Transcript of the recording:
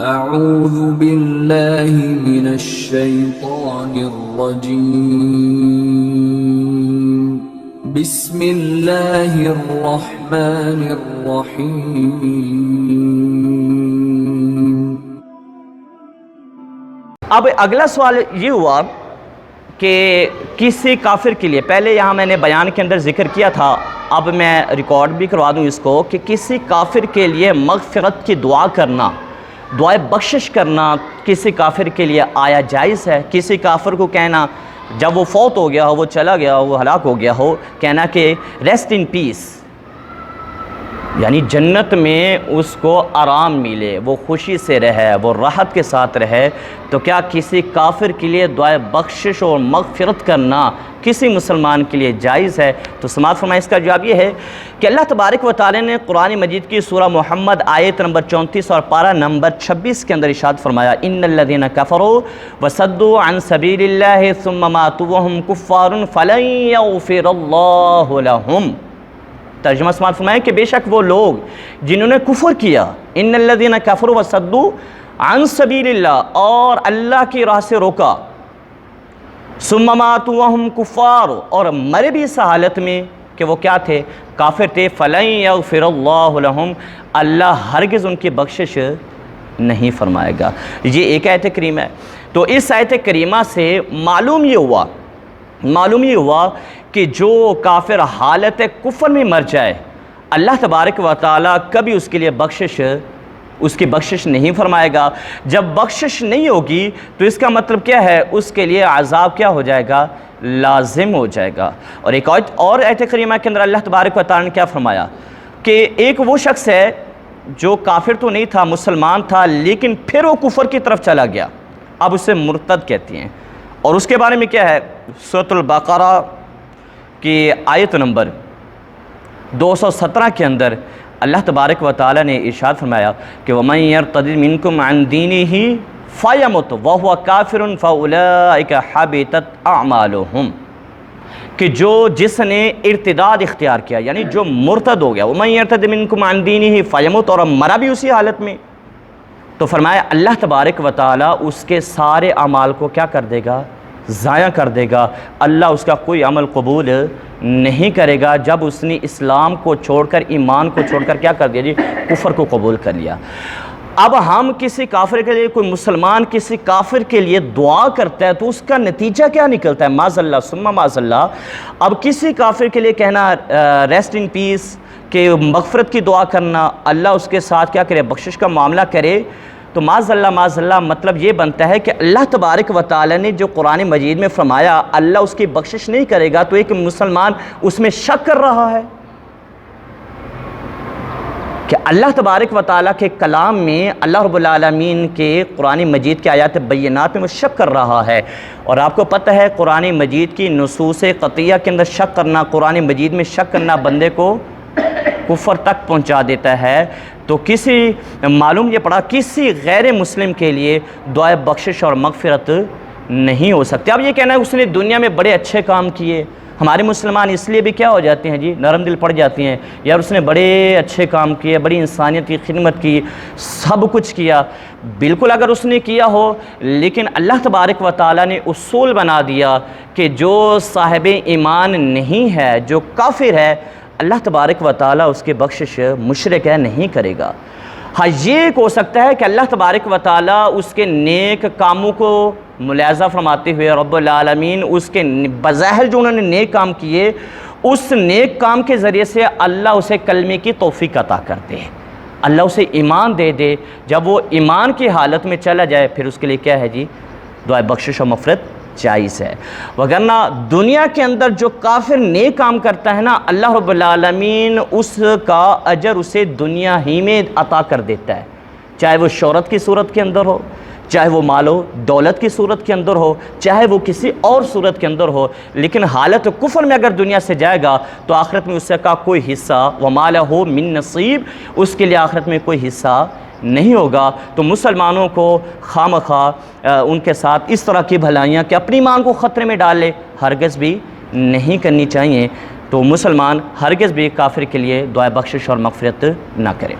اعوذ باللہ من الشیطان الرجیم بسم اللہ الرحمن الرحیم۔ اب اگلا سوال یہ ہوا کہ کسی کافر کے لیے، پہلے یہاں میں نے بیان کے اندر ذکر کیا تھا، اب میں ریکارڈ بھی کروا دوں اس کو، کہ کسی کافر کے لیے مغفرت کی دعا کرنا، دعائے بخشش کرنا کسی کافر کے لیے آیا جائز ہے؟ کسی کافر کو کہنا جب وہ فوت ہو گیا ہو، وہ چلا گیا ہو، وہ ہلاک ہو گیا ہو، کہنا کہ ریسٹ ان پیس، یعنی جنت میں اس کو آرام ملے، وہ خوشی سے رہے، وہ راحت کے ساتھ رہے، تو کیا کسی کافر کے لیے دعائے بخشش اور مغفرت کرنا کسی مسلمان کے لیے جائز ہے؟ تو سماعت فرمائیں، اس کا جواب یہ ہے کہ اللہ تبارک و تعالی نے قرآن مجید کی سورہ محمد آیت نمبر 34 اور پارہ نمبر 26 کے اندر ارشاد فرمایا، ان الذین کفروا وصدوا عن سبیل اللہ ثم ماتوا وهم کفار فلن یغفر اللہ لهم۔ ترجمہ سماعت فرمائیں کہ بے شک وہ لوگ جنہوں نے کفر کیا، ان الذین کفروا وصدوا عن سبیل اللہ، اور اللہ کی راہ سے روکا، ثم ماتوا وهم کفار، اور مرے بھی اس حالت میں کہ وہ کیا تھے؟ کافر تھے، فلن یغفر اللہ لهم، اللہ ہرگز ان کی بخشش نہیں فرمائے گا۔ یہ ایک آیت کریمہ ہے۔ تو اس آیت کریمہ سے معلوم یہ ہوا کہ جو کافر حالت کفر میں مر جائے، اللہ تبارک و تعالیٰ کبھی اس کے لیے اس کی بخشش نہیں فرمائے گا۔ جب بخشش نہیں ہوگی تو اس کا مطلب کیا ہے؟ اس کے لیے عذاب کیا ہو جائے گا؟ لازم ہو جائے گا۔ اور ایک اور آیت کریمہ کے اندر اللہ تبارک و تعالیٰ نے کیا فرمایا کہ ایک وہ شخص ہے جو کافر تو نہیں تھا، مسلمان تھا، لیکن پھر وہ کفر کی طرف چلا گیا، اب اسے مرتد کہتی ہیں، اور اس کے بارے میں کیا ہے؟ سورۃ البقرہ کی آیت نمبر 217 کے اندر اللہ تبارک و تعالی نے ارشاد فرمایا کہ وَمَن يَرْتَدِدْ مِنْكُمْ عَنْ دِينِهِ فَيَمُتْ وَهُوَ كَافِرٌ فَأُولَٰئِكَ حَبِطَتْ أَعْمَالُهُمْ، کہ جس نے ارتداد اختیار کیا، یعنی جو مرتد ہو گیا، وَمَن يَرْتَدِدْ مِنْكُمْ عَنْ دِينِهِ فَيَمُتْ، اور مرا بھی اسی حالت میں، تو فرمایا اللہ تبارک و تعالی اس کے سارے اعمال کو کیا کر دے گا؟ ضائع کر دے گا۔ اللہ اس کا کوئی عمل قبول نہیں کرے گا جب اس نے اسلام کو چھوڑ کر، ایمان کو چھوڑ کر کیا کر دیا جی؟ کفر کو قبول کر لیا۔ اب ہم کسی کافر کے لیے، کوئی مسلمان کسی کافر کے لیے دعا کرتا ہے تو اس کا نتیجہ کیا نکلتا ہے؟ معاذ اللہ ثم معاذ اللہ۔ اب کسی کافر کے لیے کہنا ریسٹ ان پیس، کہ مغفرت کی دعا کرنا، اللہ اس کے ساتھ کیا کرے؟ بخشش کا معاملہ کرے، تو معاذ اللہ مطلب یہ بنتا ہے کہ اللہ تبارک و تعالی نے جو قرآن مجید میں فرمایا اللہ اس کی بخشش نہیں کرے گا، تو ایک مسلمان اس میں شک کر رہا ہے کہ اللہ تبارک و تعالیٰ کے کلام میں، اللہ رب العالمین کے قرآن مجید کے آیات بینات میں وہ شک کر رہا ہے۔ اور آپ کو پتہ ہے قرآن مجید کی نصوص قطعیہ کے اندر شک کرنا، قرآن مجید میں شک کرنا بندے کو کفر تک پہنچا دیتا ہے۔ تو معلوم یہ پڑا کسی غیر مسلم کے لیے دعائے بخشش اور مغفرت نہیں ہو سکتی۔ اب یہ کہنا ہے اس نے دنیا میں بڑے اچھے کام کیے، ہمارے مسلمان اس لیے بھی کیا ہو جاتے ہیں جی؟ نرم دل پڑ جاتی ہیں، یار اس نے بڑے اچھے کام کیے، بڑی انسانیت کی خدمت کی، سب کچھ کیا۔ بالکل اگر اس نے کیا ہو، لیکن اللہ تبارک و تعالیٰ نے اصول بنا دیا کہ جو صاحب ایمان نہیں ہے، جو کافر ہے، اللہ تبارک و تعالیٰ اس کی بخشش مشرک ہے نہیں کرے گا۔ ہاں یہ ہو سکتا ہے کہ اللہ تبارک و تعالیٰ اس کے نیک کاموں کو ملاحظہ فرماتے ہوئے رب العالمین اس کے بظاہر جو انہوں نے نیک کام کیے، اس نیک کام کے ذریعے سے اللہ اسے کلمے کی توفیق عطا کر دے، اللہ اسے ایمان دے دے۔ جب وہ ایمان کی حالت میں چلا جائے پھر اس کے لیے کیا ہے جی؟ دعائے بخشش و مغفرت جائز ہے۔ وگرنہ دنیا کے اندر جو کافر نیک کام کرتا ہے نا، اللہ رب العالمین اس کا اجر اسے دنیا ہی میں عطا کر دیتا ہے، چاہے وہ شہرت کی صورت کے اندر ہو، چاہے وہ مال و دولت کی صورت کے اندر ہو، چاہے وہ کسی اور صورت کے اندر ہو، لیکن حالت کفر میں اگر دنیا سے جائے گا تو آخرت میں اس کا کوئی حصہ وَمَا لَهُ مِن نَصِیب، اس کے لیے آخرت میں کوئی حصہ نہیں ہوگا۔ تو مسلمانوں کو خواہ ان کے ساتھ اس طرح کی بھلائیاں کہ اپنی ایمان کو خطرے میں ڈال لے، ہرگز بھی نہیں کرنی چاہیے۔ تو مسلمان ہرگز بھی کافر کے لیے دعائے بخشش اور مغفرت نہ کرے۔